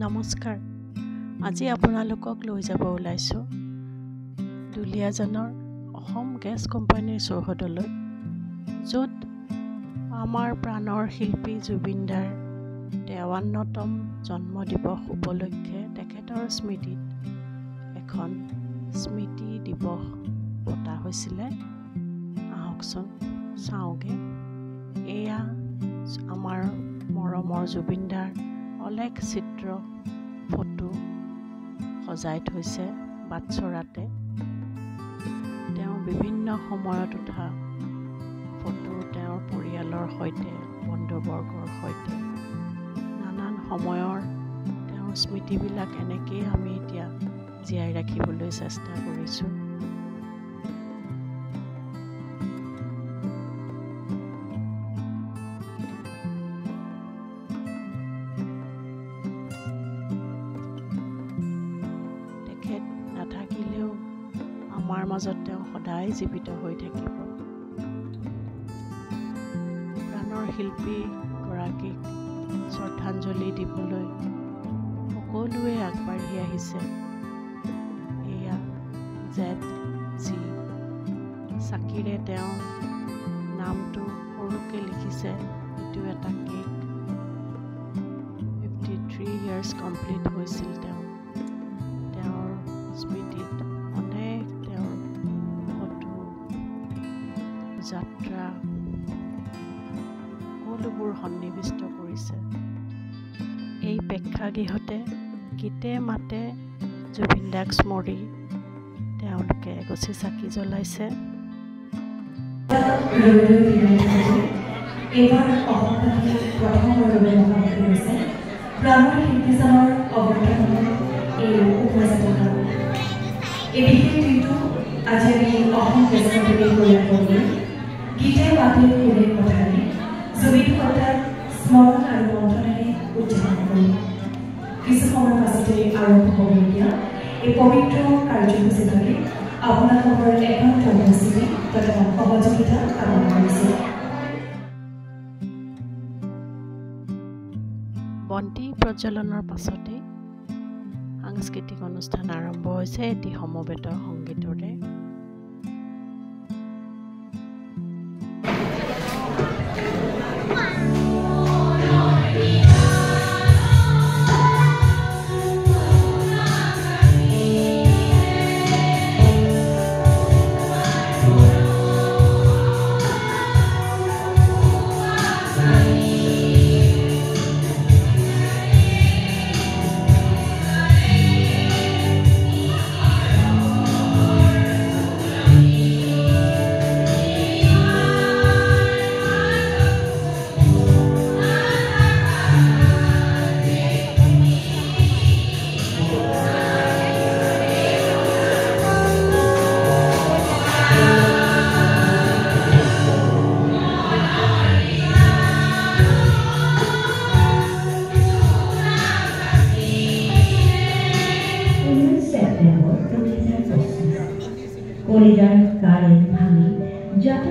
নমস্কাৰ। আজি আপোনালোকক লৈ যাব ওলাইছোঁ দুলীয়াজানৰ অসম গেছ কোম্পানীৰ চৌহদলৈ, য'ত আমাৰ প্ৰাণৰ শিল্পী জুবিনদাৰ ৫৩তম জন্ম দিৱস উপলক্ষে তেখেতৰ স্মৃতিত এখন স্মৃতি দিৱস পতা হৈছিলে। আহকচোন চাওঁগে। এয়া আমাৰ মৰমৰ জুবিনদাৰ অলেখ চিত্ৰ ফটো সজাই থৈছে বাটচৰাতে। তেওঁ বিভিন্ন সময়ত উঠা ফটো, তেওঁৰ পৰিয়ালৰ সৈতে, বন্ধুবৰ্গৰ সৈতে নানান সময়ৰ তেওঁৰ স্মৃতিবিলাক এনেকেই আমি এতিয়া জীয়াই ৰাখিবলৈ চেষ্টা কৰিছোঁ। নাথাকিলেও আমাৰ মাজত তেওঁ সদায় জীৱিত হৈ থাকিব। প্ৰাণৰ শিল্পী গৰাকীক শ্ৰদ্ধাঞ্জলি দিবলৈ সকলোৱে আগবাঢ়ি আহিছে। এয়া ZG চাকিৰে তেওঁ নামটো সৰুকৈ লিখিছে। এইটো এটা কেক। 53 years কমপ্লিট হৈছিল তেওঁৰ স্মৃতিত। অনেক তেওঁৰ ফটো, যাত্ৰা সকলোবোৰ সন্নিৱিষ্ট কৰিছে। এই প্ৰেক্ষাগৃহতে গীতে মাতে জুবিনদাক স্মৰি তেওঁলোকে এগছি চাকি জ্বলাইছে। এইবাৰ প্ৰাণৰ শিল্পীজনৰ অৱদানৰ এই উপস্থাপনা এই বিশেষ দিনটো আজি আমি অসম গেছ কোম্পানীৰ পৰিয়ালবৰ্গই গীতে মাতে সুৰে কথাৰে জুবিন সত্তাক স্মৰণ আৰু মন্থনেৰে উদযাপন কৰিম। কিছু সময়ৰ পাছতে আৰম্ভ হ'বলগীয়া এই পবিত্ৰ কাৰ্যসূচীভাগে আপোনালোকৰ একান্ত উপস্থিতি তথা সহযোগিতা কামনা কৰিছোঁ। বন্তি প্ৰজ্বলনৰ পাছতে সাংস্কৃতিক অনুষ্ঠান আৰম্ভ হৈছে এটি সমবেত সংগীতৰে। কলিজাৰ কাৰেন্ট ভাঙি যত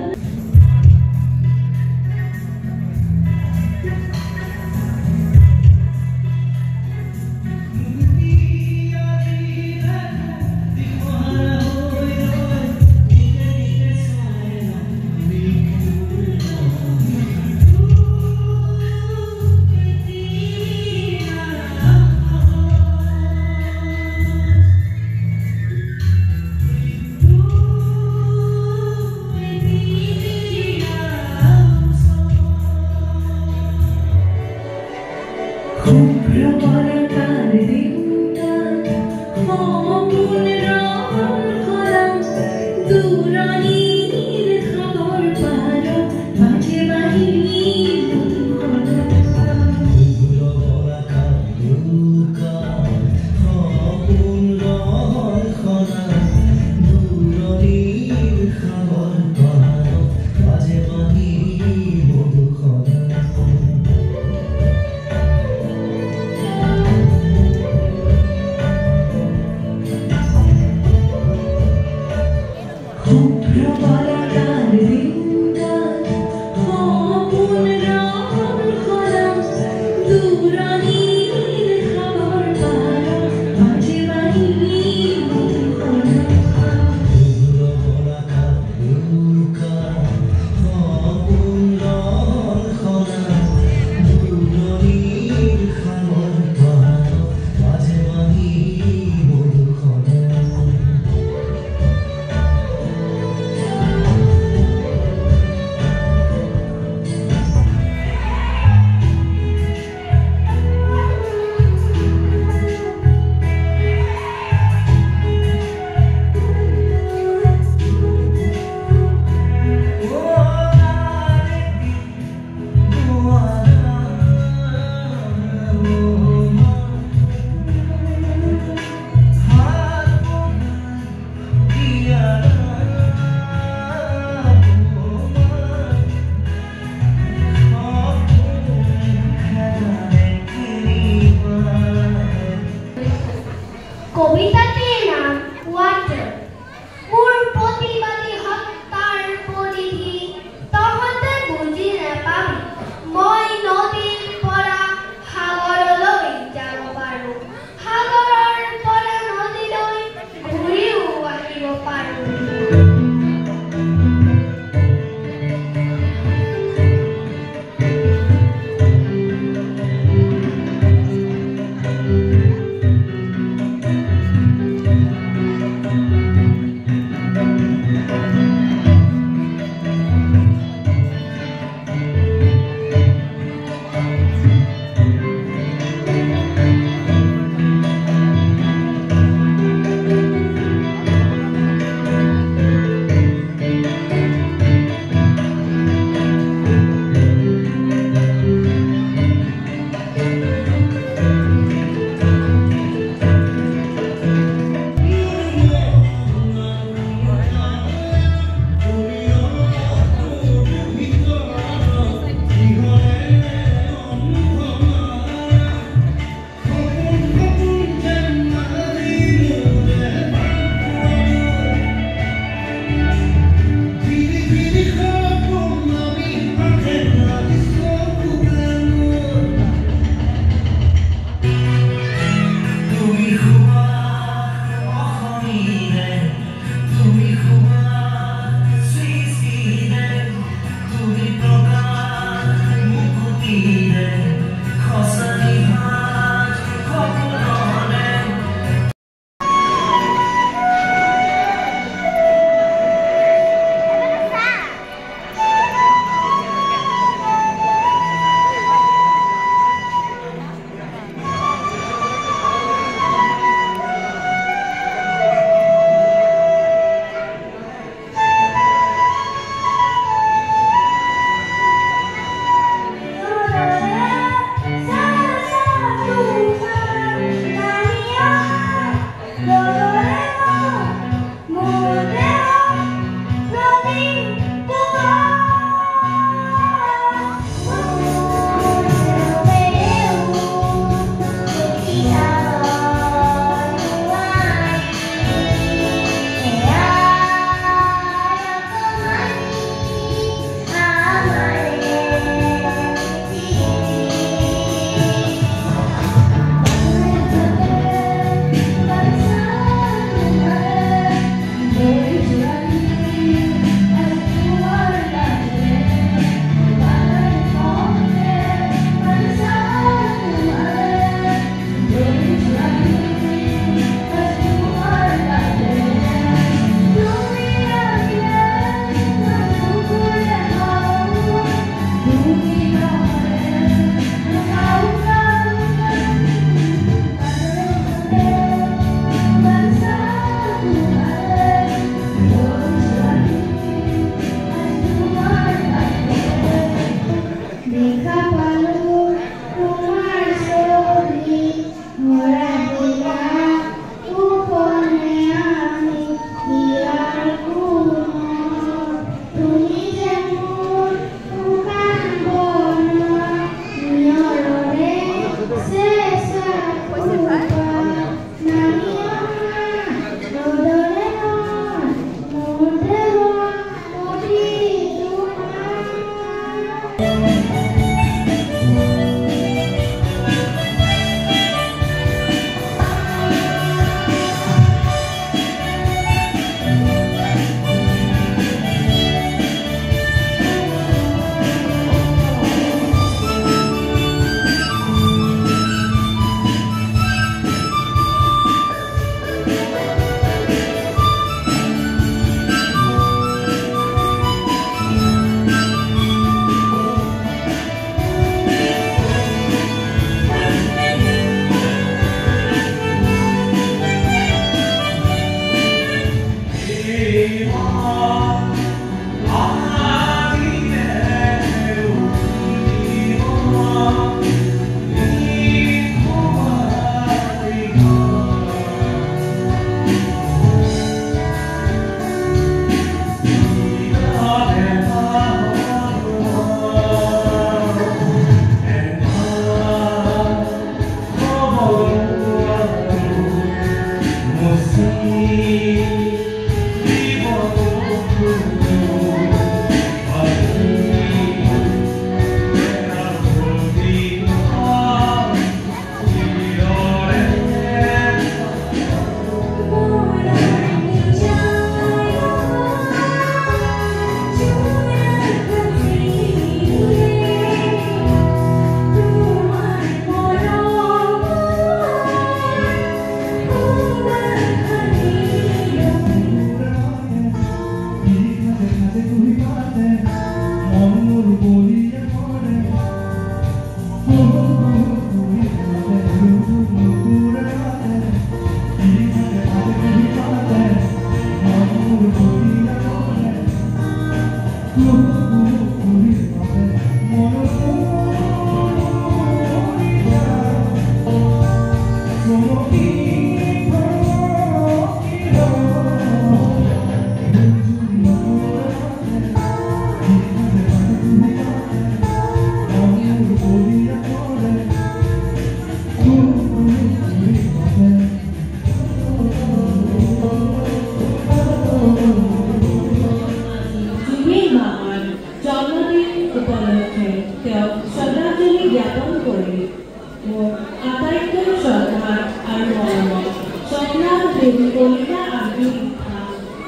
আমি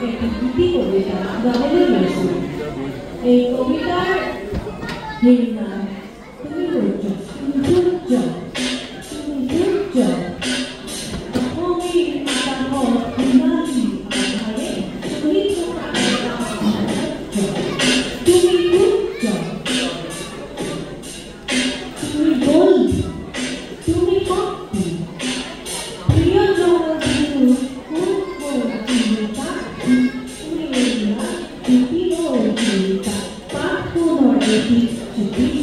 একটি গীতি কবিতা গাবলৈ লৈছোঁ। এই কবিতাৰ হেৰি নাম তুমি সূৰ্য সূৰ্য সূৰ্য অসমীৰ আকাশত ইমানি আধাৰে চলি থকা এটা সৌন্দৰ্য। তুমি সূৰ্য, তুমি বল, তুমি শক্তি, প্ৰিয়জনৰ বিহু Thank you.